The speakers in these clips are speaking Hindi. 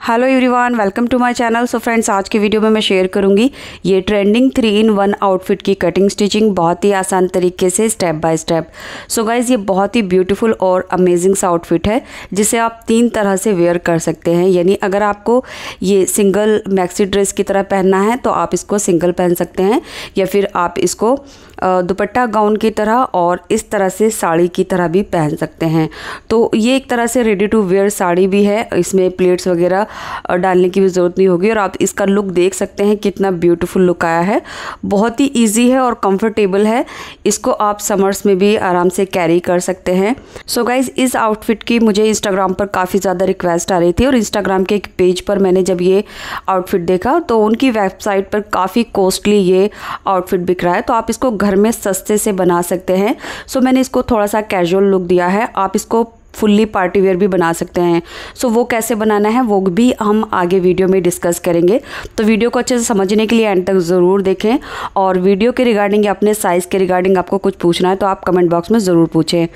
Hello everyone, welcome to my channel. So friends, आज की वीडियो में मैं शेयर करूंगी ये ट्रेंडिंग 3-in-1 आउटफिट की कटिंग स्टिचिंग बहुत ही आसान तरीके से step by step. So guys, ये बहुत ही ब्यूटीफुल और अमेजिंग सा आउटफिट है जिसे आप 3 तरह से वेयर कर सकते हैं। यानी अगर आपको ये सिंगल मैक्सी ड्रेस की तरह पहनना है तो आप इसको सिंगल पहन सकते हैं, या फिर आप इसको दुपट्टा गाउन की तरह और इस तरह से साड़ी की तरह भी पहन सकते हैं। तो ये एक तरह से रेडी टू वेयर साड़ी भी है, इसमें प्लेट्स वगैरह डालने की भी ज़रूरत नहीं होगी। और आप इसका लुक देख सकते हैं कितना ब्यूटीफुल लुक आया है। बहुत ही इजी है और कंफर्टेबल है। इसको आप समर्स में भी आराम से कैरी कर सकते हैं। सो गाइज़, इस आउटफिट की मुझे इंस्टाग्राम पर काफ़ी ज़्यादा रिक्वेस्ट आ रही थी और इंस्टाग्राम के एक पेज पर मैंने जब ये आउटफिट देखा तो उनकी वेबसाइट पर काफ़ी कॉस्टली ये आउटफिट बिक रहा है, तो आप इसको घर में सस्ते से बना सकते हैं। सो मैंने इसको थोड़ा सा कैजुअल लुक दिया है। आप इसको फुल्ली पार्टी वेयर भी बना सकते हैं। सो वो कैसे बनाना है वो भी हम आगे वीडियो में डिस्कस करेंगे। तो वीडियो को अच्छे से समझने के लिए एंड तक ज़रूर देखें। और वीडियो के रिगार्डिंग या अपने साइज़ के रिगार्डिंग आपको कुछ पूछना है तो आप कमेंट बॉक्स में ज़रूर पूछें।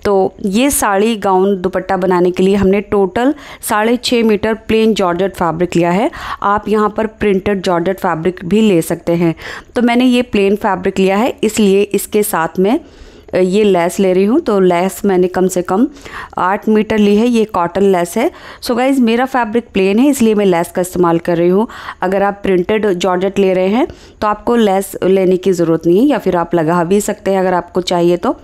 तो ये साड़ी गाउन दुपट्टा बनाने के लिए हमने total 6.5 metre plain georgette fabric लिया है। आप यहाँ पर प्रिंटेड जॉर्जेट फैब्रिक भी ले सकते हैं। तो मैंने ये प्लेन फैब्रिक लिया है, इसलिए इसके साथ में ये लेस ले रही हूँ। तो लेस मैंने कम से कम 8 मीटर ली है। ये कॉटन लेस है। सो गाइज़, मेरा फैब्रिक प्लेन है इसलिए मैं लेस का इस्तेमाल कर रही हूँ। अगर आप प्रिंटेड जॉर्जेट ले रहे हैं तो आपको लेस लेने की ज़रूरत नहीं है, या फिर आप लगा भी सकते हैं अगर आपको चाहिए तो।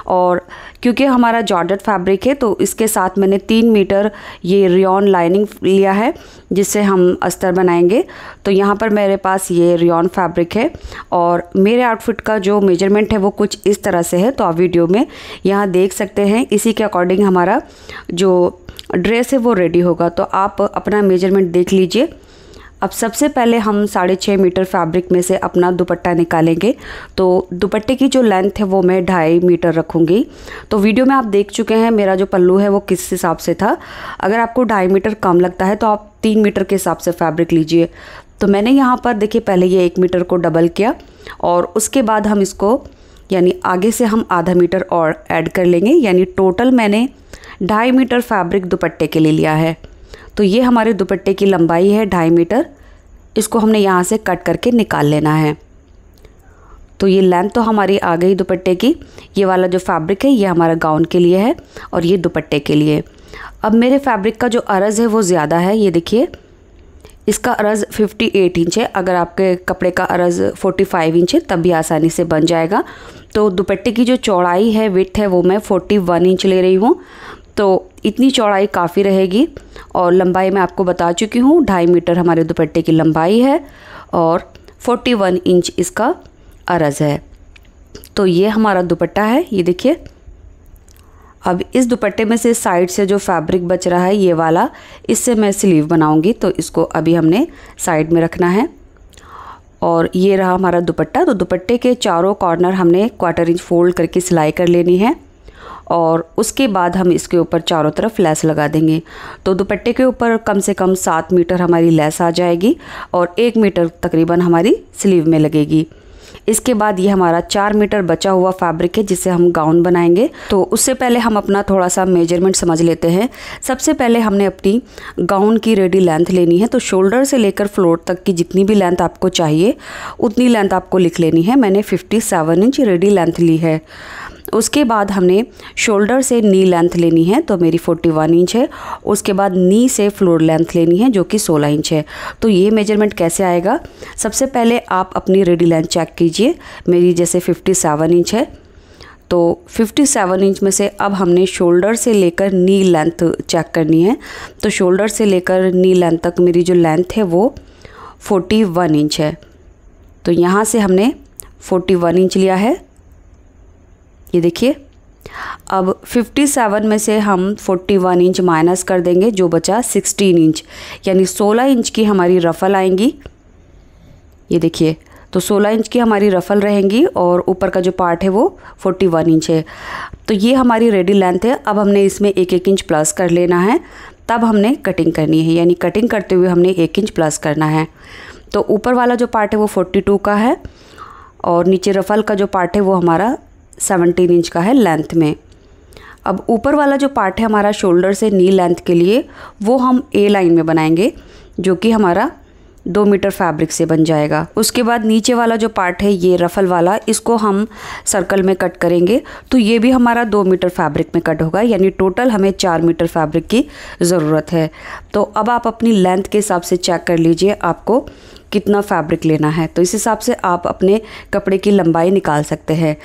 और क्योंकि हमारा जॉर्जेट फैब्रिक है तो इसके साथ मैंने 3 मीटर ये रेयॉन लाइनिंग लिया है जिससे हम अस्तर बनाएंगे। तो यहाँ पर मेरे पास ये रेयॉन फैब्रिक है और मेरे आउटफिट का जो मेजरमेंट है वो कुछ इस तरह से है। तो आप वीडियो में यहाँ देख सकते हैं, इसी के अकॉर्डिंग हमारा जो ड्रेस है वो रेडी होगा। तो आप अपना मेजरमेंट देख लीजिए। अब सबसे पहले हम 6.5 मीटर फैब्रिक में से अपना दुपट्टा निकालेंगे। तो दुपट्टे की जो लेंथ है वो मैं 2.5 मीटर रखूँगी। तो वीडियो में आप देख चुके हैं मेरा जो पल्लू है वो किस हिसाब से था। अगर आपको 2.5 मीटर कम लगता है तो आप 3 मीटर के हिसाब से फैब्रिक लीजिए। तो मैंने यहाँ पर देखिए पहले ये 1 मीटर को डबल किया और उसके बाद हम इसको यानी आगे से हम आधा मीटर और ऐड कर लेंगे। यानी टोटल मैंने 2.5 मीटर फैब्रिक दुपट्टे के लिए लिया है। तो ये हमारे दुपट्टे की लंबाई है 2.5 मीटर। इसको हमने यहाँ से कट करके निकाल लेना है। तो ये लेंथ तो हमारी आ गई दुपट्टे की। ये वाला जो फैब्रिक है ये हमारा गाउन के लिए है और ये दुपट्टे के लिए। अब मेरे फैब्रिक का जो अरज़ है वो ज़्यादा है। ये देखिए, इसका अरज़ 58 इंच है। अगर आपके कपड़े का अरज़ 45 इंच है तब भी आसानी से बन जाएगा। तो दुपट्टे की जो चौड़ाई है, विड्थ है, वो मैं 41 इंच ले रही हूँ। तो इतनी चौड़ाई काफ़ी रहेगी। और लंबाई मैं आपको बता चुकी हूँ, 2.5 मीटर हमारे दुपट्टे की लंबाई है और 41 इंच इसका अरज़ है। तो ये हमारा दुपट्टा है, ये देखिए। अब इस दुपट्टे में से साइड से जो फैब्रिक बच रहा है ये वाला, इससे मैं स्लीव बनाऊंगी। तो इसको अभी हमने साइड में रखना है। और ये रहा हमारा दुपट्टा। तो दुपट्टे के चारों कॉर्नर हमने 1/4 इंच फोल्ड करके सिलाई कर लेनी है और उसके बाद हम इसके ऊपर चारों तरफ लेस लगा देंगे। तो दुपट्टे के ऊपर कम से कम 7 मीटर हमारी लेस आ जाएगी और 1 मीटर तकरीबन हमारी स्लीव में लगेगी। इसके बाद ये हमारा 4 मीटर बचा हुआ फैब्रिक है जिससे हम गाउन बनाएंगे। तो उससे पहले हम अपना थोड़ा सा मेजरमेंट समझ लेते हैं। सबसे पहले हमने अपनी गाउन की रेडी लेंथ लेनी है। तो शोल्डर से लेकर फ्लोर तक की जितनी भी लेंथ आपको चाहिए उतनी लेंथ आपको लिख लेनी है। मैंने 57 इंच रेडी लेंथ ली है। उसके बाद हमने शोल्डर से नी लेंथ लेनी है, तो मेरी 41 इंच है। उसके बाद नी से फ्लोर लेंथ लेनी है जो कि 16 इंच है। तो ये मेजरमेंट कैसे आएगा? सबसे पहले आप अपनी रेडी लेंथ चेक कीजिए। मेरी जैसे 57 इंच है, तो 57 इंच में से अब हमने शोल्डर से लेकर नी लेंथ चेक करनी है। तो शोल्डर से लेकर नी लेंथ तक मेरी जो लेंथ है वो 41 इंच है। तो यहाँ से हमने 41 इंच लिया है, ये देखिए। अब 57 में से हम 41 इंच माइनस कर देंगे, जो बचा 16 इंच, यानी 16 इंच की हमारी रफ़ल आएंगी। ये देखिए, तो 16 इंच की हमारी रफ़ल रहेंगी और ऊपर का जो पार्ट है वो 41 इंच है। तो ये हमारी रेडी लेंथ है। अब हमने इसमें 1-1 इंच प्लस कर लेना है, तब हमने कटिंग करनी है। यानी कटिंग करते हुए हमने 1 इंच प्लस करना है। तो ऊपर वाला जो पार्ट है वो 42 का है और नीचे रफ़ल का जो पार्ट है वो हमारा 17 इंच का है लेंथ में। अब ऊपर वाला जो पार्ट है हमारा शोल्डर से नी लेंथ के लिए, वो हम ए लाइन में बनाएंगे, जो कि हमारा 2 मीटर फैब्रिक से बन जाएगा। उसके बाद नीचे वाला जो पार्ट है ये रफल वाला, इसको हम सर्कल में कट करेंगे, तो ये भी हमारा 2 मीटर फैब्रिक में कट होगा, यानी टोटल हमें 4 मीटर फैब्रिक की ज़रूरत है। तो अब आप अपनी लेंथ के हिसाब से चेक कर लीजिए आपको कितना फैब्रिक लेना है, तो इस हिसाब से आप अपने कपड़े की लंबाई निकाल सकते हैं।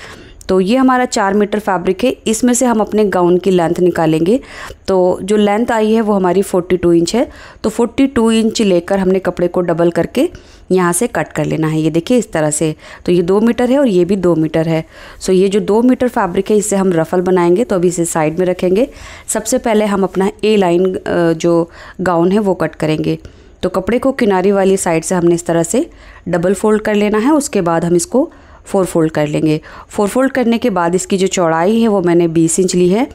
तो ये हमारा 4 मीटर फैब्रिक है, इसमें से हम अपने गाउन की लेंथ निकालेंगे। तो जो लेंथ आई है वो हमारी 42 इंच है, तो 42 इंच लेकर हमने कपड़े को डबल करके यहाँ से कट कर लेना है। ये देखिए इस तरह से, तो ये 2 मीटर है और ये भी 2 मीटर है। सो ये जो 2 मीटर फैब्रिक है इससे हम रफल बनाएंगे, तो अभी इसे साइड में रखेंगे। सबसे पहले हम अपना ए लाइन जो गाउन है वो कट करेंगे। तो कपड़े को किनारी वाली साइड से हमने इस तरह से डबल फोल्ड कर लेना है, उसके बाद हम इसको 4 फोल्ड कर लेंगे। 4 फोल्ड करने के बाद इसकी जो चौड़ाई है वो मैंने 20 इंच ली है।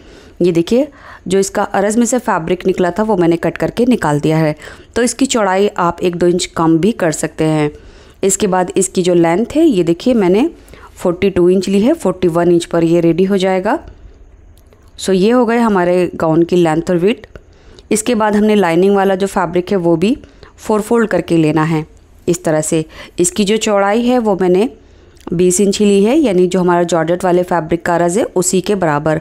ये देखिए जो इसका अरज़ में से फैब्रिक निकला था वो मैंने कट करके निकाल दिया है, तो इसकी चौड़ाई आप 1-2 इंच कम भी कर सकते हैं। इसके बाद इसकी जो लेंथ है ये देखिए मैंने 42 इंच ली है, 41 इंच पर ये रेडी हो जाएगा। सो ये हो गए हमारे गाउन की लेंथ और विड्थ। इसके बाद हमने लाइनिंग वाला जो फैब्रिक है वो भी 4 फोल्ड करके लेना है इस तरह से। इसकी जो चौड़ाई है वो मैंने 20 इंच ही ली है, यानी जो हमारा जॉर्जेट वाले फैब्रिक का अरज़ है उसी के बराबर।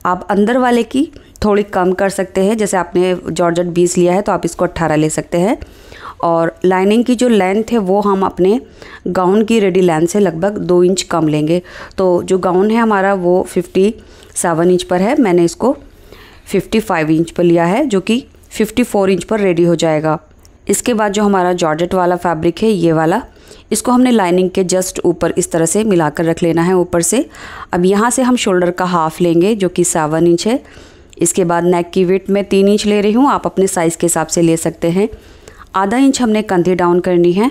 आप अंदर वाले की थोड़ी कम कर सकते हैं, जैसे आपने जॉर्जेट 20 लिया है तो आप इसको 18 ले सकते हैं। और लाइनिंग की जो लेंथ है वो हम अपने गाउन की रेडी लेंथ से लगभग 2 इंच कम लेंगे। तो जो गाउन है हमारा वो 57 इंच पर है, मैंने इसको 55 इंच पर लिया है, जो कि 54 इंच पर रेडी हो जाएगा। इसके बाद जो हमारा जॉर्जेट वाला फैब्रिक है ये वाला, इसको हमने लाइनिंग के जस्ट ऊपर इस तरह से मिलाकर रख लेना है ऊपर से। अब यहाँ से हम शोल्डर का हाफ लेंगे जो कि 7 इंच है। इसके बाद नेक की विड्थ मैं 3 इंच ले रही हूँ, आप अपने साइज़ के हिसाब से ले सकते हैं। आधा इंच हमने कंधे डाउन करनी है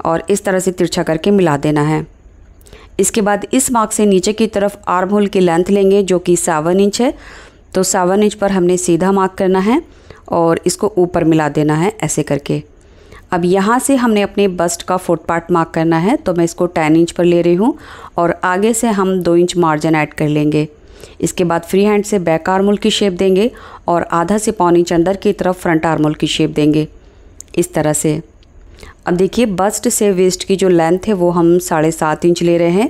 और इस तरह से तिरछा करके मिला देना है। इसके बाद इस मार्क से नीचे की तरफ आर्म होल की लेंथ लेंगे जो कि 7 इंच है, तो 7 इंच पर हमने सीधा मार्क करना है और इसको ऊपर मिला देना है ऐसे करके। अब यहाँ से हमने अपने बस्ट का फुट पार्ट मार्क करना है, तो मैं इसको 10 इंच पर ले रही हूँ और आगे से हम 2 इंच मार्जिन ऐड कर लेंगे। इसके बाद फ्री हैंड से बैक आर्म होल की शेप देंगे और आधा से पौन इंच अंदर की तरफ फ्रंट आर्म होल की शेप देंगे इस तरह से। अब देखिए बस्ट से वेस्ट की जो लेंथ है वो हम 7.5 इंच ले रहे हैं।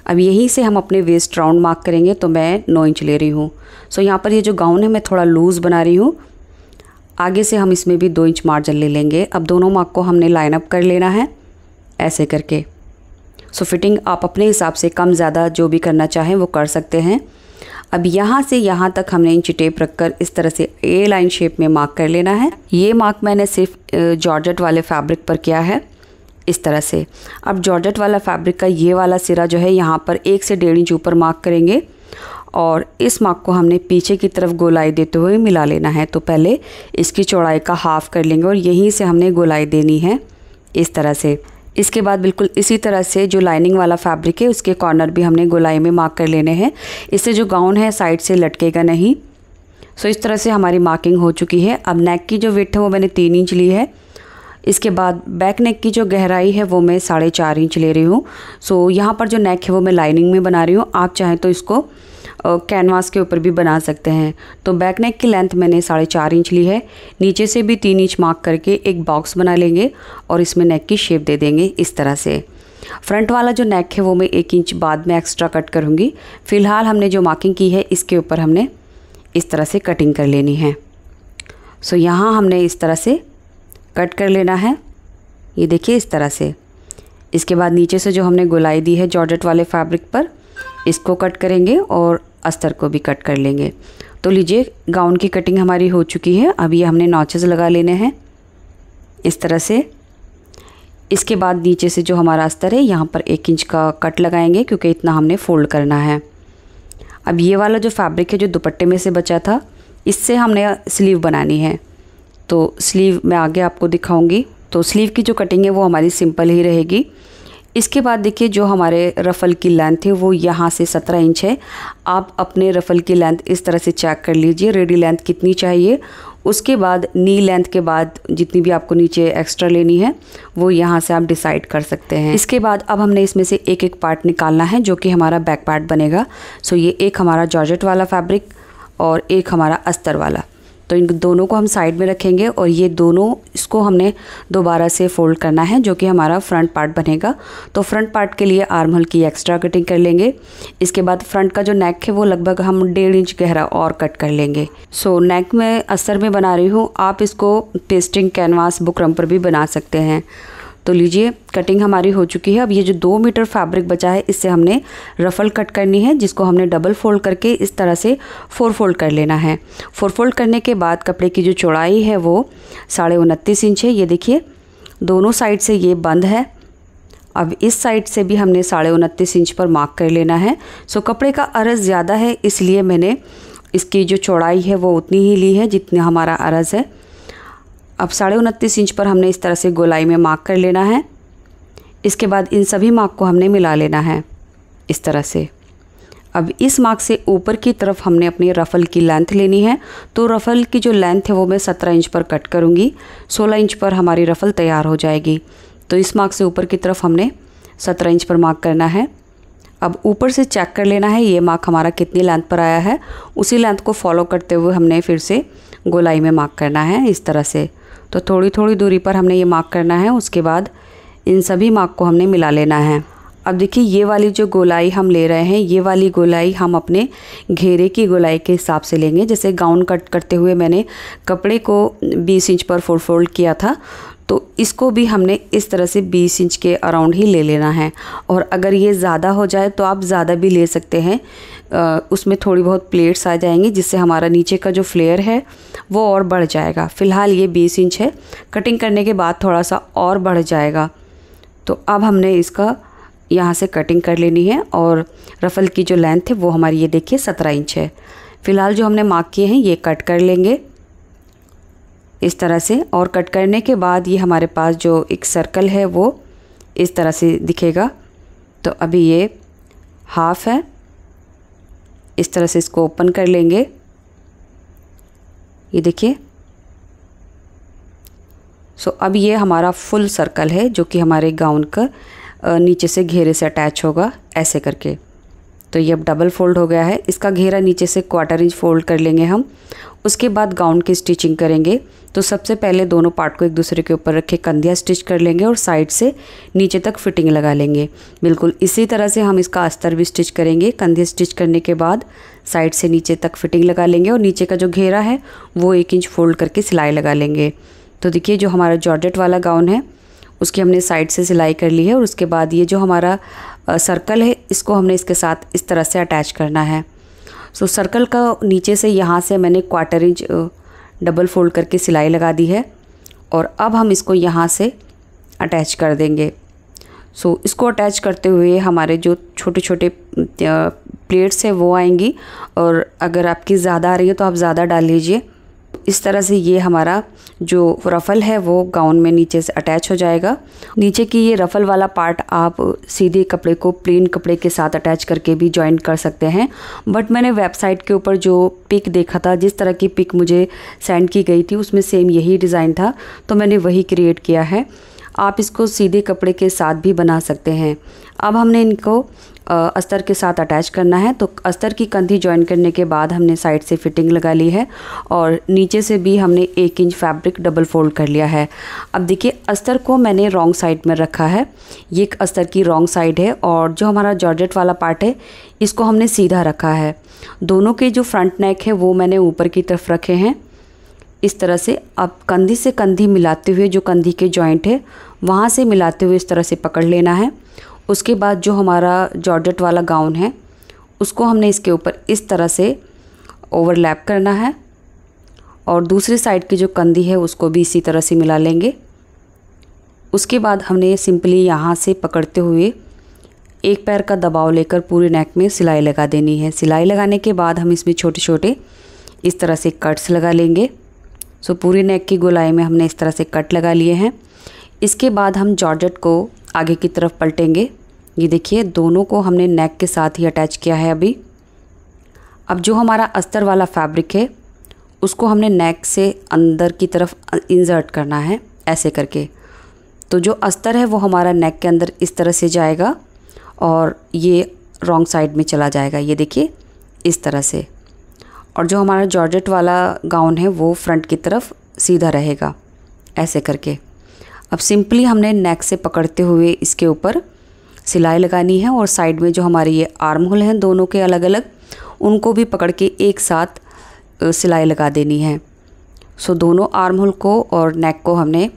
अब यहीं से हम अपने वेस्ट राउंड मार्क करेंगे, तो मैं 9 इंच ले रही हूँ। सो यहाँ पर ये जो गाउन है मैं थोड़ा लूज़ बना रही हूँ, आगे से हम इसमें भी 2 इंच मार्जिन ले लेंगे। अब दोनों मार्क को हमने लाइन अप कर लेना है ऐसे करके। सो फिटिंग आप अपने हिसाब से कम ज़्यादा जो भी करना चाहें वो कर सकते हैं। अब यहाँ से यहाँ तक हमने इंची टेप रखकर इस तरह से ए लाइन शेप में मार्क कर लेना है। ये मार्क मैंने सिर्फ जॉर्जेट वाले फैब्रिक पर किया है इस तरह से। अब जॉर्जेट वाला फैब्रिक का ये वाला सिरा जो है यहाँ पर 1 से 1.5 इंच ऊपर मार्क करेंगे और इस मार्क को हमने पीछे की तरफ गोलाई देते हुए मिला लेना है। तो पहले इसकी चौड़ाई का हाफ कर लेंगे और यहीं से हमने गोलाई देनी है इस तरह से। इसके बाद बिल्कुल इसी तरह से जो लाइनिंग वाला फैब्रिक है उसके कॉर्नर भी हमने गोलाई में मार्क कर लेने हैं, इससे जो गाउन है साइड से लटकेगा नहीं। सो इस तरह से हमारी मार्किंग हो चुकी है। अब नेक की जो विड्थ है वो मैंने 3 इंच ली है। इसके बाद बैक नेक की जो गहराई है वो मैं 4.5 इंच ले रही हूँ। सो यहाँ पर जो नेक है वो मैं लाइनिंग में बना रही हूँ, आप चाहें तो इसको कैनवास के ऊपर भी बना सकते हैं। तो बैक नेक की लेंथ मैंने 4.5 इंच ली है। नीचे से भी 3 इंच मार्क करके एक बॉक्स बना लेंगे और इसमें नेक की शेप दे देंगे इस तरह से। फ्रंट वाला जो नेक है वो मैं 1 इंच बाद में एक्स्ट्रा कट करूँगी। फ़िलहाल हमने जो मार्किंग की है इसके ऊपर हमने इस तरह से कटिंग कर लेनी है। सो यहाँ हमने इस तरह से कट कर लेना है, ये देखिए इस तरह से। इसके बाद नीचे से जो हमने गोलाई दी है जॉर्जेट वाले फैब्रिक पर, इसको कट करेंगे और अस्तर को भी कट कर लेंगे। तो लीजिए गाउन की कटिंग हमारी हो चुकी है। अब ये हमने नॉचेस लगा लेने हैं इस तरह से। इसके बाद नीचे से जो हमारा अस्तर है यहाँ पर 1 इंच का कट लगाएंगे क्योंकि इतना हमने फोल्ड करना है। अब ये वाला जो फैब्रिक है जो दुपट्टे में से बचा था, इससे हमने स्लीव बनानी है। तो स्लीव मैं आगे आपको दिखाऊंगी। तो स्लीव की जो कटिंग है वो हमारी सिंपल ही रहेगी। इसके बाद देखिए जो हमारे रफ़ल की लेंथ है वो यहाँ से 17 इंच है। आप अपने रफ़ल की लेंथ इस तरह से चेक कर लीजिए, रेडी लेंथ कितनी चाहिए उसके बाद नी लेंथ के बाद जितनी भी आपको नीचे एक्स्ट्रा लेनी है वो यहाँ से आप डिसाइड कर सकते हैं। इसके बाद अब हमने इसमें से एक एक पार्ट निकालना है जो कि हमारा बैक पार्ट बनेगा। सो ये एक हमारा जॉर्जेट वाला फैब्रिक और एक हमारा अस्तर वाला, तो इन दोनों को हम साइड में रखेंगे और ये दोनों इसको हमने दोबारा से फोल्ड करना है जो कि हमारा फ्रंट पार्ट बनेगा। तो फ्रंट पार्ट के लिए आर्म होल की एक्स्ट्रा कटिंग कर लेंगे। इसके बाद फ्रंट का जो नेक है वो लगभग हम 1.5 इंच गहरा और कट कर लेंगे। सो नेक में अस्तर में बना रही हूँ, आप इसको पेस्टिंग कैनवास बुकरम पर भी बना सकते हैं। तो लीजिए कटिंग हमारी हो चुकी है। अब ये जो 2 मीटर फैब्रिक बचा है इससे हमने रफल कट करनी है, जिसको हमने डबल फोल्ड करके इस तरह से 4 फोल्ड कर लेना है। 4 फोल्ड करने के बाद कपड़े की जो चौड़ाई है वो 29.5 इंच है। ये देखिए दोनों साइड से ये बंद है। अब इस साइड से भी हमने 29.5 इंच पर मार्क कर लेना है। सो कपड़े का अर्ज़ ज़्यादा है इसलिए मैंने इसकी जो चौड़ाई है वो उतनी ही ली है जितना हमारा अर्ज़ है। अब 29.5 इंच पर हमने इस तरह से गोलाई में मार्क कर लेना है। इसके बाद इन सभी मार्क को हमने मिला लेना है इस तरह से। अब इस मार्क से ऊपर की तरफ हमने अपनी रफ़ल की लेंथ लेनी है। तो रफ़ल की जो लेंथ है वो मैं 17 इंच पर कट करूँगी। 16 इंच पर हमारी रफ़ल तैयार हो जाएगी। तो इस मार्क से ऊपर की तरफ हमने 17 इंच पर मार्क करना है। अब ऊपर से चेक कर लेना है ये मार्क हमारा कितनी लेंथ पर आया है। उसी लेंथ को फॉलो करते हुए हमने फिर से गोलाई में मार्क करना है इस तरह से। तो थोड़ी थोड़ी दूरी पर हमने ये मार्क करना है। उसके बाद इन सभी मार्क को हमने मिला लेना है। अब देखिए ये वाली जो गोलाई हम ले रहे हैं, ये वाली गोलाई हम अपने घेरे की गोलाई के हिसाब से लेंगे। जैसे गाउन कट करते हुए मैंने कपड़े को 20 इंच पर 4 फोल्ड किया था, तो इसको भी हमने इस तरह से 20 इंच के अराउंड ही ले लेना है। और अगर ये ज़्यादा हो जाए तो आप ज़्यादा भी ले सकते हैं, उसमें थोड़ी बहुत प्लेट्स आ जाएंगी जिससे हमारा नीचे का जो फ्लेयर है वो और बढ़ जाएगा। फ़िलहाल ये 20 इंच है, कटिंग करने के बाद थोड़ा सा और बढ़ जाएगा। तो अब हमने इसका यहाँ से कटिंग कर लेनी है और रफ़ल की जो लेंथ है वो हमारी ये देखिए 17 इंच है। फ़िलहाल जो हमने मार्क किए हैं ये कट कर लेंगे इस तरह से। और कट करने के बाद ये हमारे पास जो एक सर्कल है वो इस तरह से दिखेगा। तो अभी ये हाफ है, इस तरह से इसको ओपन कर लेंगे। ये देखिए। सो अब ये हमारा फुल सर्कल है जो कि हमारे गाउन का नीचे से घेरे से अटैच होगा ऐसे करके। तो ये अब डबल फोल्ड हो गया है। इसका घेरा नीचे से 1/4 इंच फोल्ड कर लेंगे हम। उसके बाद गाउन की स्टिचिंग करेंगे। तो सबसे पहले दोनों पार्ट को एक दूसरे के ऊपर रख के कंधिया स्टिच कर लेंगे और साइड से नीचे तक फिटिंग लगा लेंगे। बिल्कुल इसी तरह से हम इसका अस्तर भी स्टिच करेंगे। कंधे स्टिच करने के बाद साइड से नीचे तक फिटिंग लगा लेंगे और नीचे का जो घेरा है वो 1 इंच फोल्ड करके सिलाई लगा लेंगे। तो देखिए जो हमारा जॉर्जेट वाला गाउन है उसकी हमने साइड से सिलाई कर ली है। और उसके बाद ये जो हमारा सर्कल है इसको हमने इसके साथ इस तरह से अटैच करना है। सो सर्कल का नीचे से यहाँ से मैंने 1/4 इंच डबल फोल्ड करके सिलाई लगा दी है और अब हम इसको यहाँ से अटैच कर देंगे। सो इसको अटैच करते हुए हमारे जो छोटे छोटे प्लेट्स हैं वो आएंगी और अगर आपकी ज़्यादा आ रही है तो आप ज़्यादा डाल लीजिए। इस तरह से ये हमारा जो रफ़ल है वो गाउन में नीचे से अटैच हो जाएगा। नीचे की ये रफ़ल वाला पार्ट आप सीधे कपड़े को प्लेन कपड़े के साथ अटैच करके भी जॉइंट कर सकते हैं। बट मैंने वेबसाइट के ऊपर जो पिक देखा था, जिस तरह की पिक मुझे सेंड की गई थी उसमें सेम यही डिज़ाइन था, तो मैंने वही क्रिएट किया है। आप इसको सीधे कपड़े के साथ भी बना सकते हैं। अब हमने इनको अस्तर के साथ अटैच करना है। तो अस्तर की कंधी ज्वाइन करने के बाद हमने साइड से फिटिंग लगा ली है और नीचे से भी हमने 1 इंच फैब्रिक डबल फोल्ड कर लिया है। अब देखिए अस्तर को मैंने रॉन्ग साइड में रखा है, ये अस्तर की रॉन्ग साइड है और जो हमारा जॉर्जेट वाला पार्ट है इसको हमने सीधा रखा है। दोनों के जो फ्रंट नेक है वो मैंने ऊपर की तरफ रखे हैं इस तरह से। अब कंधी से कंधी मिलाते हुए जो कंधी के जॉइंट है वहाँ से मिलाते हुए इस तरह से पकड़ लेना है। उसके बाद जो हमारा जॉर्जेट वाला गाउन है उसको हमने इसके ऊपर इस तरह से ओवरलैप करना है और दूसरी साइड की जो कंधी है उसको भी इसी तरह से मिला लेंगे। उसके बाद हमने सिंपली यहाँ से पकड़ते हुए एक पैर का दबाव लेकर पूरे नेक में सिलाई लगा देनी है। सिलाई लगाने के बाद हम इसमें छोटे छोटे इस तरह से कट्स लगा लेंगे। सो पूरी नेक की गोलाई में हमने इस तरह से कट लगा लिए हैं। इसके बाद हम जॉर्जेट को आगे की तरफ पलटेंगे। ये देखिए दोनों को हमने नेक के साथ ही अटैच किया है अभी। अब जो हमारा अस्तर वाला फैब्रिक है उसको हमने नेक से अंदर की तरफ इंसर्ट करना है ऐसे करके। तो जो अस्तर है वो हमारा नेक के अंदर इस तरह से जाएगा और ये रॉन्ग साइड में चला जाएगा, ये देखिए इस तरह से। और जो हमारा जॉर्जेट वाला गाउन है वो फ्रंट की तरफ सीधा रहेगा ऐसे करके। अब सिंपली हमने नेक से पकड़ते हुए इसके ऊपर सिलाई लगानी है और साइड में जो हमारे ये आर्म होल हैं दोनों के अलग अलग, उनको भी पकड़ के एक साथ सिलाई लगा देनी है। सो दोनों आर्म होल को और नेक को हमने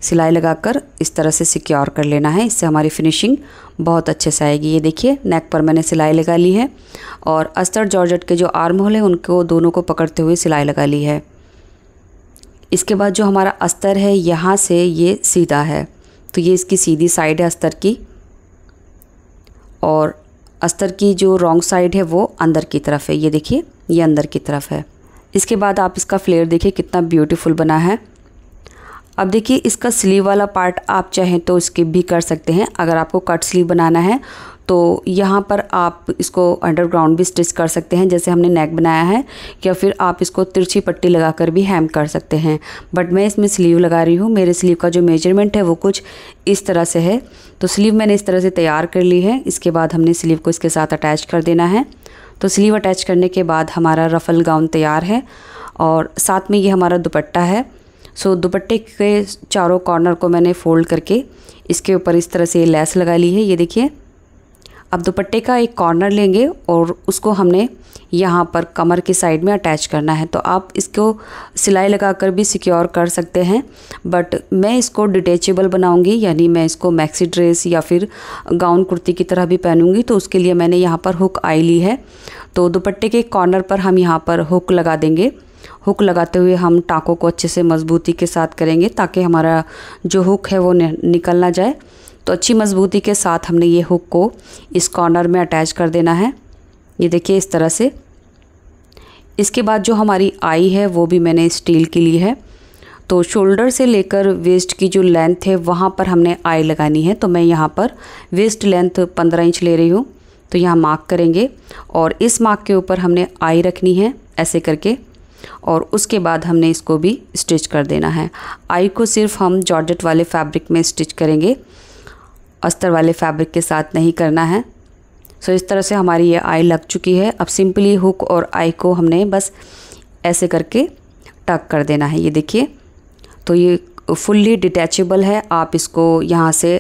सिलाई लगाकर इस तरह से सिक्योर कर लेना है। इससे हमारी फिनिशिंग बहुत अच्छे से आएगी। ये देखिए नेक पर मैंने सिलाई लगा ली है और अस्तर जॉर्जेट के जो आर्म होल है उनको दोनों को पकड़ते हुए सिलाई लगा ली है। इसके बाद जो हमारा अस्तर है यहाँ से ये सीधा है, तो ये इसकी सीधी साइड है अस्तर की, और अस्तर की जो रॉन्ग साइड है वो अंदर की तरफ है। ये देखिए ये अंदर की तरफ है। इसके बाद आप इसका फ्लेयर देखिए कितना ब्यूटीफुल बना है। अब देखिए इसका स्लीव वाला पार्ट आप चाहें तो स्किप भी कर सकते हैं। अगर आपको कट स्लीव बनाना है तो यहाँ पर आप इसको अंडरग्राउंड भी स्टिच कर सकते हैं जैसे हमने नेक बनाया है, या फिर आप इसको तिरछी पट्टी लगाकर भी हेम कर सकते हैं। बट मैं इसमें स्लीव लगा रही हूँ। मेरे स्लीव का जो मेजरमेंट है वो कुछ इस तरह से है, तो स्लीव मैंने इस तरह से तैयार कर ली है। इसके बाद हमने स्लीव को इसके साथ अटैच कर देना है। तो स्लीव अटैच करने के बाद हमारा रफल गाउन तैयार है और साथ में ये हमारा दुपट्टा है। सो दुपट्टे के चारों कॉर्नर को मैंने फ़ोल्ड करके इसके ऊपर इस तरह से लैस लगा ली है, ये देखिए। अब दुपट्टे का एक कॉर्नर लेंगे और उसको हमने यहाँ पर कमर की साइड में अटैच करना है। तो आप इसको सिलाई लगाकर भी सिक्योर कर सकते हैं, बट मैं इसको डिटेचेबल बनाऊंगी, यानी मैं इसको मैक्सी ड्रेस या फिर गाउन कुर्ती की तरह भी पहनूंगी। तो उसके लिए मैंने यहाँ पर हुक आई ली है। तो दुपट्टे के कॉर्नर पर हम यहाँ पर हुक लगा देंगे। हुक लगाते हुए हम टाँकों को अच्छे से मजबूती के साथ करेंगे ताकि हमारा जो हुक है वो निकल ना जाए। तो अच्छी मजबूती के साथ हमने ये हुक को इस कॉर्नर में अटैच कर देना है, ये देखिए इस तरह से। इसके बाद जो हमारी आई है वो भी मैंने स्टील की ली है। तो शोल्डर से लेकर वेस्ट की जो लेंथ है वहाँ पर हमने आई लगानी है। तो मैं यहाँ पर वेस्ट लेंथ 15 इंच ले रही हूँ। तो यहाँ मार्क करेंगे और इस मार्क के ऊपर हमने आई रखनी है ऐसे करके, और उसके बाद हमने इसको भी स्टिच कर देना है। आई को सिर्फ हम जॉर्जेट वाले फैब्रिक में स्टिच करेंगे, अस्तर वाले फैब्रिक के साथ नहीं करना है। सो इस तरह से हमारी ये आई लग चुकी है। अब सिंपली हुक और आई को हमने बस ऐसे करके टक कर देना है, ये देखिए। तो ये फुल्ली डिटैचेबल है, आप इसको यहाँ से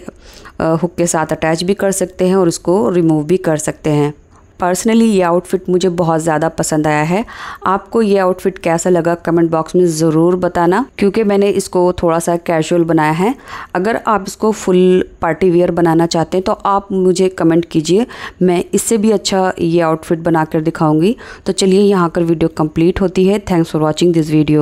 हुक के साथ अटैच भी कर सकते हैं और इसको रिमूव भी कर सकते हैं। पर्सनली ये आउटफिट मुझे बहुत ज़्यादा पसंद आया है। आपको ये आउटफिट कैसा लगा कमेंट बॉक्स में ज़रूर बताना, क्योंकि मैंने इसको थोड़ा सा कैजुअल बनाया है। अगर आप इसको फुल पार्टी वियर बनाना चाहते हैं तो आप मुझे कमेंट कीजिए, मैं इससे भी अच्छा ये आउटफिट बना कर दिखाऊंगी। तो चलिए यहाँ कर वीडियो कंप्लीट होती है। Thanks for watching this video.